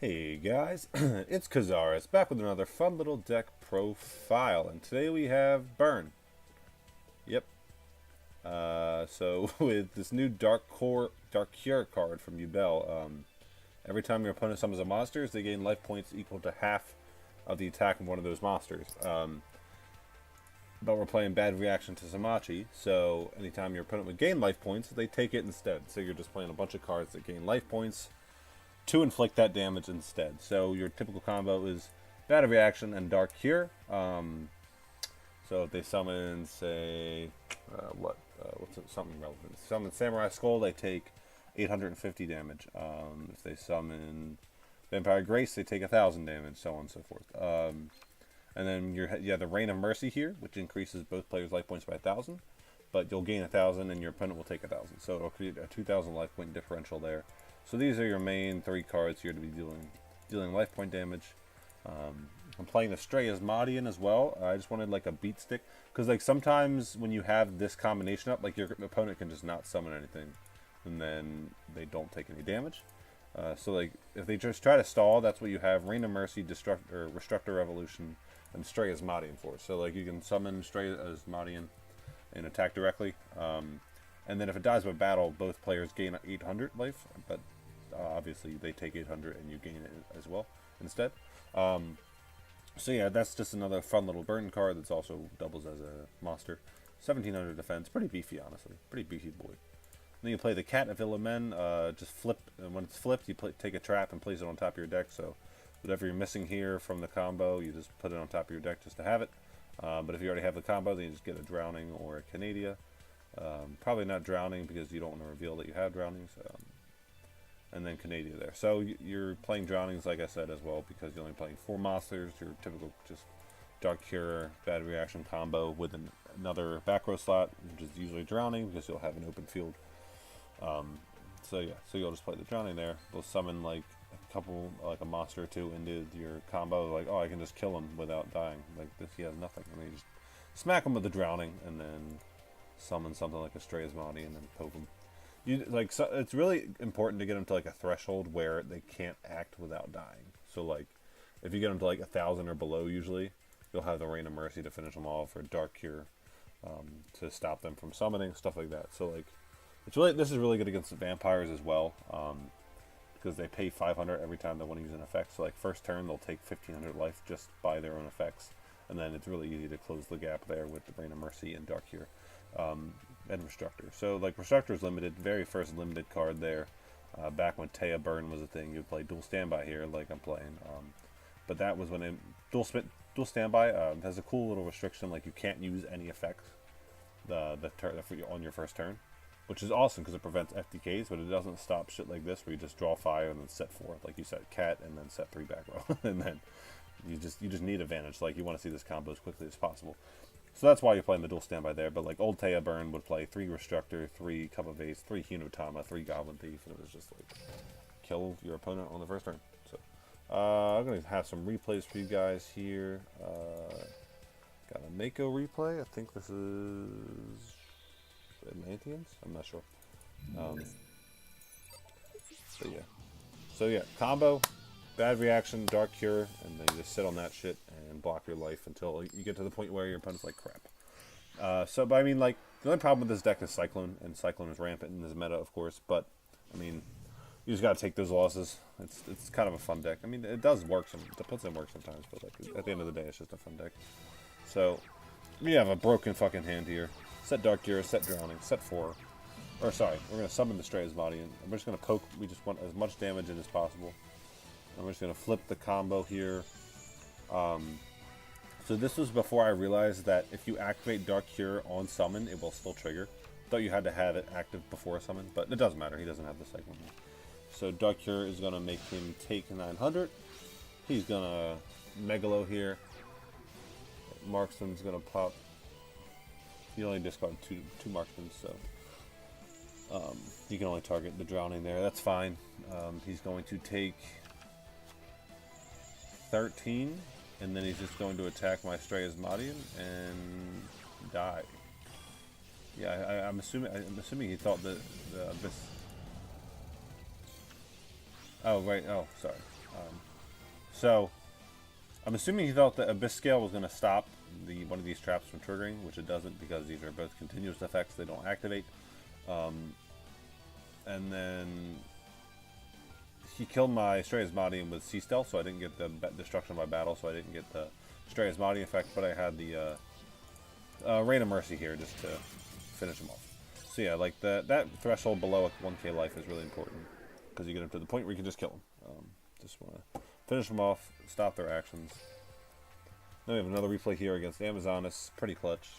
Hey guys, it's Kazaris back with another fun little deck profile, and today we have Burn. Yep. So with this new Dark Cure card from Ubel, every time your opponent summons a monster, they gain life points equal to half of the attack of one of those monsters. But we're playing bad reaction to Simochi, so anytime your opponent would gain life points, they take it instead. So you're just playing a bunch of cards that gain life points to inflict that damage instead. So your typical combo is Bad Reaction and Dark Cure. So if they summon, say, what's it, something relevant? Summon Samurai Skull, they take 850 damage. If they summon Vampire Grace, they take 1,000 damage, so on and so forth. And then you have the Reign of Mercy here, which increases both players' life points by 1,000. But you'll gain 1,000 and your opponent will take 1,000. So it'll create a 2,000 life point differential there. So these are your main three cards here to be dealing life point damage. I'm playing Astray Asmodean as well. I just wanted like a beat stick, because like sometimes when you have this combination up, like your opponent can just not summon anything, and then they don't take any damage. So like if they just try to stall, that's what you have Reign of Mercy, Restructor Revolution, and Astray Asmodean for. So like you can summon Astray Asmodean and attack directly. And then if it dies by battle, both players gain 800 life, but obviously they take 800 and you gain it as well instead. So yeah, that's just another fun little burn card that's also doubles as a monster. 1700 defense, pretty beefy honestly, pretty beefy boy. Then you play the Cat of Illimen, just flip, and when it's flipped you take a trap and place it on top of your deck, so whatever you're missing here from the combo, you just put it on top of your deck just to have it. But if you already have the combo, then you just get a Drowning or a Canadia. Probably not Drowning because you don't want to reveal that you have Drownings. And then Canadia there. So you're playing Drownings, like I said, as well, because you're only playing 4 monsters. Your typical just Dark Cure, Bad Reaction combo with another back row slot, which is usually Drowning because you'll have an open field. So yeah, so you'll just play the Drowning there. They'll summon like a couple, like a monster or two into your combo. Like, oh, I can just kill him without dying. Like this, he has nothing. And then you just smack him with the Drowning, and then summon something like a Stray Asmodean and then poke him. So it's really important to get them to like a threshold where they can't act without dying. So like if you get them to like 1,000 or below, usually you'll have the Reign of Mercy to finish them off, or Dark Cure to stop them from summoning, stuff like that. So like this is really good against the vampires as well, because they pay 500 every time they want to use an effect. So like first turn they'll take 1,500 life just by their own effects, and then it's really easy to close the gap there with the Reign of Mercy and Dark Cure. And Restructor. So like Restructor is limited, very first limited card there. Back when Taya Burn was a thing, you'd play Dual Standby here, like I'm playing. But that was when Dual Standby has a cool little restriction, like you can't use any effects on your first turn, which is awesome because it prevents FTKs, but it doesn't stop shit like this where you just draw fire and then set 4, like you set Cat and then set 3 back row, and then you just need advantage. Like you want to see this combo as quickly as possible. So that's why you're playing the Dual Standby there. But like old Taya Burn would play 3 Restructor, 3 Cup of Ace, 3 Hunotama, 3 Goblin Thief, and it was just like kill your opponent on the first turn. So I'm gonna have some replays for you guys here. Got a Mako replay. I think this is Atlanteans. I'm not sure. So yeah, combo. Bad Reaction, Dark Cure, and then you just sit on that shit and block your life until you get to the point where your opponent's like crap. But I mean, like, the only problem with this deck is Cyclone, and Cyclone is rampant in this meta, of course, but, I mean, you just gotta take those losses. It's kind of a fun deck. I mean, it does work, it puts in work sometimes, but like, at the end of the day, it's just a fun deck. So, we have a broken fucking hand here. Set Dark Cure, set Drowning, set 4. Or, sorry, we're gonna summon the Stray Asmodean, and we're just gonna poke, we just want as much damage in as possible. I'm just going to flip the combo here. So this was before I realized that if you activate Dark Cure on summon, it will still trigger. Thought you had to have it active before summon, but it doesn't matter. He doesn't have the Cyclone here. So Dark Cure is going to make him take 900. He's going to Megalo here. Marksman's going to pop. You only discard two Marksmen, so you can only target the Drowning there. That's fine. He's going to take 13, and then he's just going to attack my Stray Asmodean and die. Yeah, I'm assuming he thought that the Abyss. Oh right. Oh, sorry. So I'm assuming he thought that Abyss Scale was going to stop one of these traps from triggering, which it doesn't because these are both continuous effects. They don't activate. And then he killed my Stray Asmodean with Sea Stealth, so I didn't get the Destruction by Battle, so I didn't get the Stray Asmodean effect, but I had the Rain of Mercy here just to finish him off. So yeah, like that threshold below 1k life is really important because you get them to the point where you can just kill them. Just want to finish them off, stop their actions. Then we have another replay here against Amazonas, pretty clutch.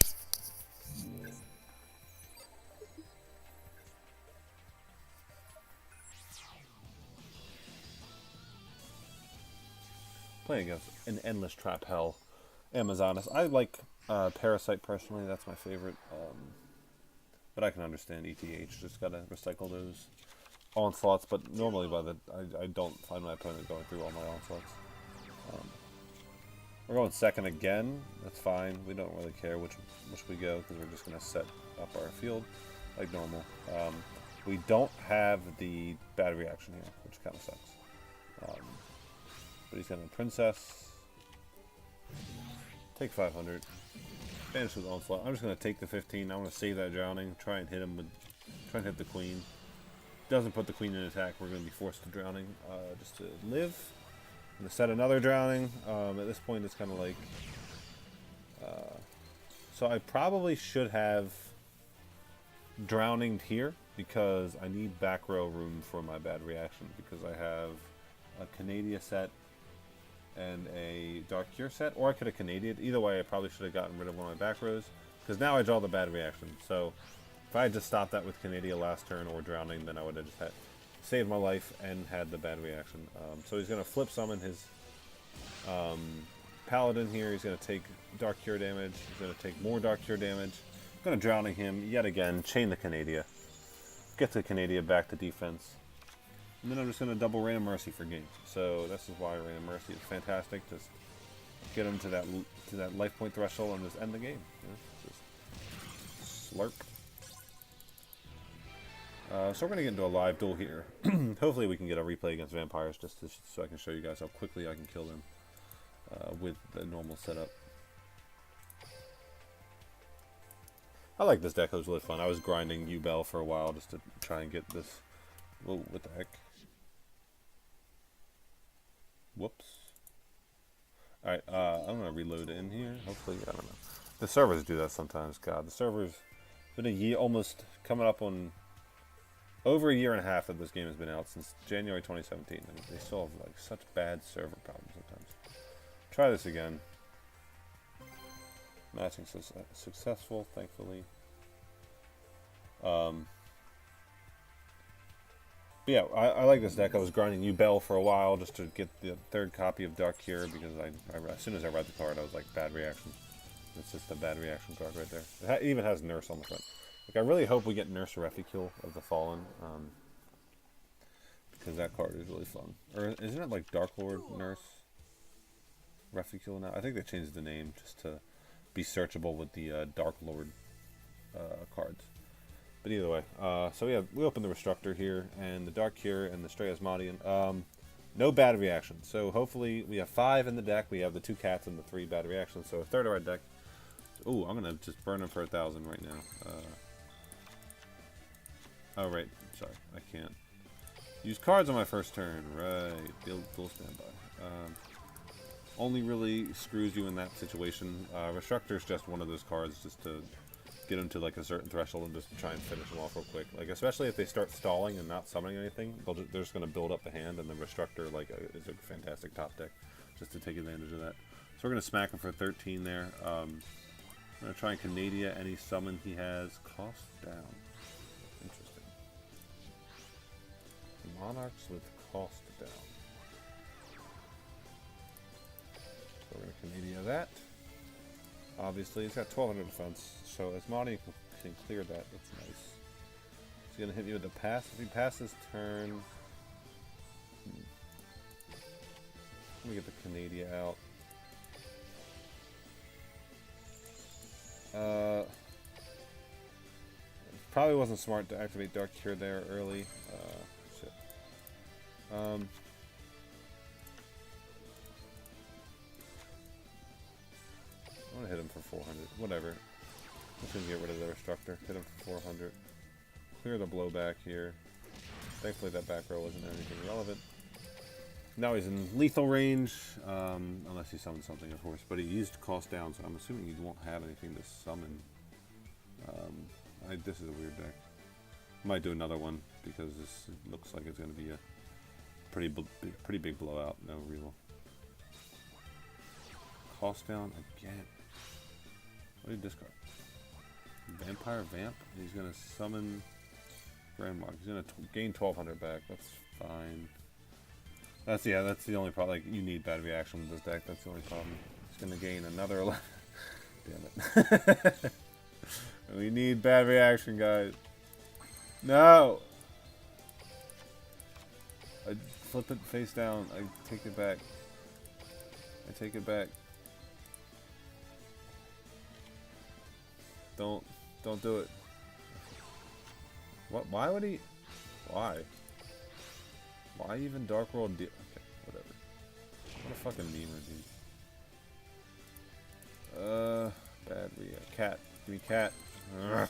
Playing against an endless trap hell Amazonas. I like Parasite personally, that's my favorite. But I can understand ETH, just gotta recycle those onslaughts, but normally I don't find my opponent going through all my onslaughts. We're going second again, that's fine. We don't really care which we go because we're just gonna set up our field like normal. We don't have the bad reaction here, which kind of sucks. But he's got a princess. Take 500. Banish with onslaught. I'm just gonna take the 15. I want to save that drowning. Try and hit the queen. Doesn't put the queen in attack. We're gonna be forced to drowning just to live. I'm gonna set another drowning. At this point, it's kind of like. So I probably should have drowning here because I need back row room for my bad reaction because I have a Canadian set and a Dark Cure set, or I could have Canadian. Either way, I probably should have gotten rid of one of my back rows, because now I draw the bad reaction. So if I had just stopped that with Canadian last turn or drowning, then I would have just saved my life and had the bad reaction. So he's going to flip summon his Paladin here. He's going to take Dark Cure damage. He's going to take more Dark Cure damage. I'm going to drowning him yet again, chain the Canadian. Get the Canadian back to defense. And then I'm just going to double Rain of Mercy for games. So this is why Rain of Mercy is fantastic. Just get him to that life point threshold and just end the game. You know? Just slurp. So we're going to get into a live duel here. Hopefully we can get a replay against vampires just so I can show you guys how quickly I can kill them with the normal setup. I like this deck. It was really fun. I was grinding U-Bell for a while just to try and get this. Whoa, what the heck? Whoops. Alright, I'm going to reload in here. Hopefully, I don't know. The servers do that sometimes. God, the servers... It's been a year, almost coming up on... Over a year and a half that this game has been out, since January 2017. And they still have like such bad server problems sometimes. Try this again. Matching successful, thankfully. But yeah, I like this deck. I was grinding U-Bell for a while just to get the third copy of Dark Cure because as soon as I read the card, I was like, bad reaction. It's just a bad reaction card right there. It even has Nurse on the front. Like, I really hope we get Nurse Reficule of the Fallen because that card is really fun. Or isn't it like Dark Lord Nurse Reficule now? I think they changed the name just to be searchable with the Dark Lord cards. But either way, so yeah, we open the Restructor here, and the Dark Cure, and the Stray Asmodean. No bad reaction. So hopefully we have 5 in the deck. We have the 2 cats and the 3 bad reactions. So a third of our deck. Ooh, I'm gonna just burn them for 1,000 right now. Oh right, sorry, I can't use cards on my first turn. Right, dual standby. Only really screws you in that situation. Restructor is just one of those cards just to get them to like a certain threshold and just try and finish them off real quick. Like especially if they start stalling and not summoning anything, they're just going to build up the hand, and the Restructor is a fantastic top deck just to take advantage of that. So we're going to smack him for 13 there. I'm going to try and Canadian any summon he has. Cost down. Interesting. Monarchs with cost down. So we're going to Canadian that. Obviously, he's got 1200 defense, so Asmodean can clear that. That's nice. He's going to hit me with the pass. If he passes turn... Let me get the Canadian out. Probably wasn't smart to activate Dark Cure there early. Shit. whatever. Just gonna get rid of the Destructor. Hit him for 400. Clear the blowback here. Thankfully that back row wasn't anything relevant. Now he's in lethal range, unless he summoned something, of course. But he used cost down, so I'm assuming he won't have anything to summon. This is a weird deck. Might do another one because this looks like it's going to be a pretty big blowout. No real cost down again. What did he discard? Vampire Vamp. He's going to summon Grandmark. He's going to gain 1200 back. That's fine. That's the only problem. Like, you need bad reaction with this deck. That's the only problem. He's going to gain another 11. Damn it. We need bad reaction, guys. No! I flip it face down. I take it back. I take it back. Don't do it. What? Why would he? Why? Why even Dark World? Okay, whatever. What a fucking memer, dude. Bad react. Cat. Give me cat. Ugh.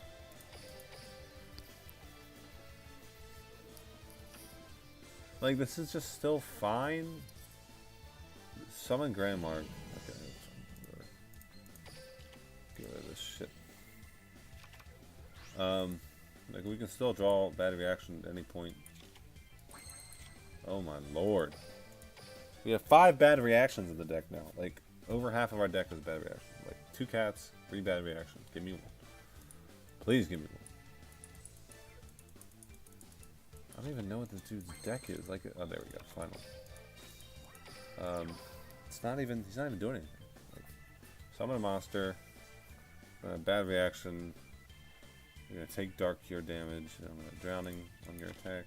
Like, this is just still fine. Summon Grandmark. Okay. Get rid of this shit. Like, we can still draw bad reaction at any point. Oh my lord. We have 5 bad reactions in the deck now. Like, over half of our deck is bad reaction. Like, 2 cats, 3 bad reactions. Give me one. Please give me one. I don't even know what this dude's deck is. Like, oh, there we go. Finally. It's not even. He's not even doing anything. Like, summon a monster. Bad reaction. You're gonna take Dark Cure damage. I'm gonna drowning on your attack.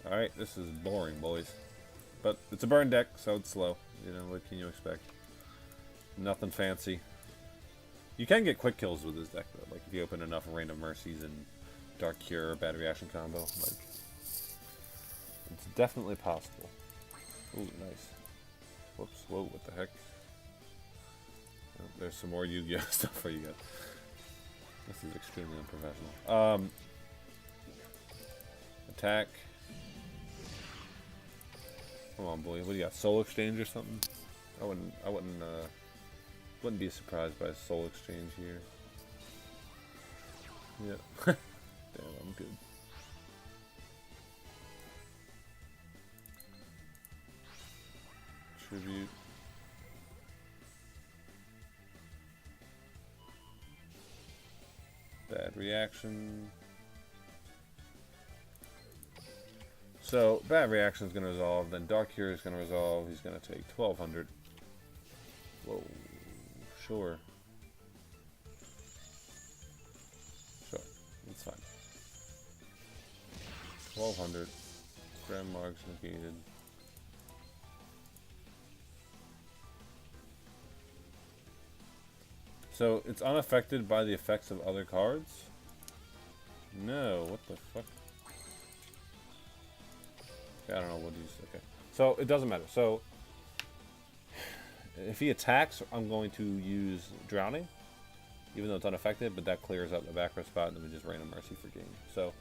All right, this is boring, boys. But it's a burn deck, so it's slow. You know, what can you expect? Nothing fancy. You can get quick kills with this deck, though. Like, if you open enough Rain of Mercies and Dark Cure or Bad Reaction combo. Like, it's definitely possible. Ooh, nice. Whoops, whoa, what the heck? Oh, there's some more Yu-Gi-Oh! Stuff for you guys. This is extremely unprofessional. Attack. Come on, boy. What do you got? Soul Exchange or something? I wouldn't be surprised by a Soul Exchange here. Yeah. Damn, I'm good. Tribute. Bad reaction. So, bad reaction is going to resolve, then Dark Cure is going to resolve. He's going to take 1200. Whoa. Sure. Sure. That's fine. 1200. Grandmark's negated. So, it's unaffected by the effects of other cards? No, what the fuck? Okay, I don't know what he's... Okay. So, it doesn't matter. So, if he attacks, I'm going to use Drowning. Even though it's unaffected, but that clears up the back row spot, and then we just Rain of Mercy for game. So,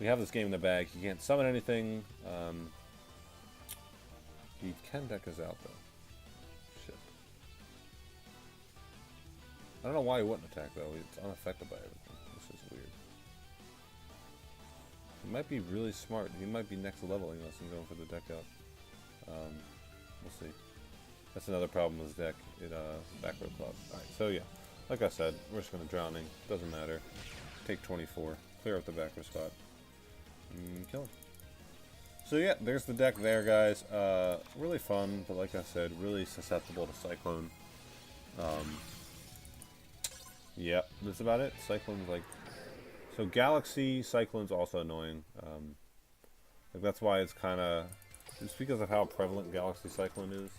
we have this game in the bag. He can't summon anything. He can deck us out, though. Shit. I don't know why he wouldn't attack, though. It's unaffected by everything. This is weird. He might be really smart. He might be next leveling us and going for the deck out. We'll see. That's another problem with this deck. It, back row club. Alright, so yeah. Like I said, we're just going to Drowning. Doesn't matter. Take 24. Clear up the back row spot. And kill him. So yeah, there's the deck there, guys. Really fun, but like I said, really susceptible to Cyclone. Yeah, that's about it. Cyclone's like... So Galaxy, Cyclone's also annoying. Like that's why it's kind of... It's because of how prevalent Galaxy Cyclone is,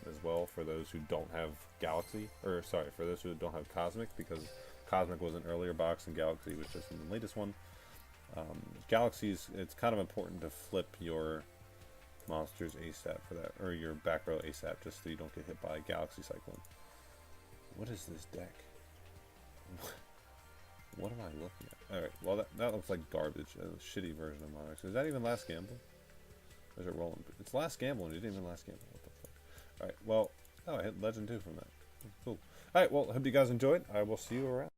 as well, for those who don't have Galaxy. Or, sorry, for those who don't have Cosmic, because Cosmic was an earlier box and Galaxy was just in the latest one. Galaxies, it's kind of important to flip your monsters ASAP for that, or your back row ASAP, just so you don't get hit by Galaxy Cyclone. What is this deck? What am I looking at? Alright, well that looks like garbage. A shitty version of Monarchs. Is that even Last Gamble? Or is it Rolling? It's Last Gamble and it didn't even Last Gamble. What the fuck? Alright, well, oh, I hit Legend 2 from that. Cool. Alright, well, hope you guys enjoyed. I will see you around.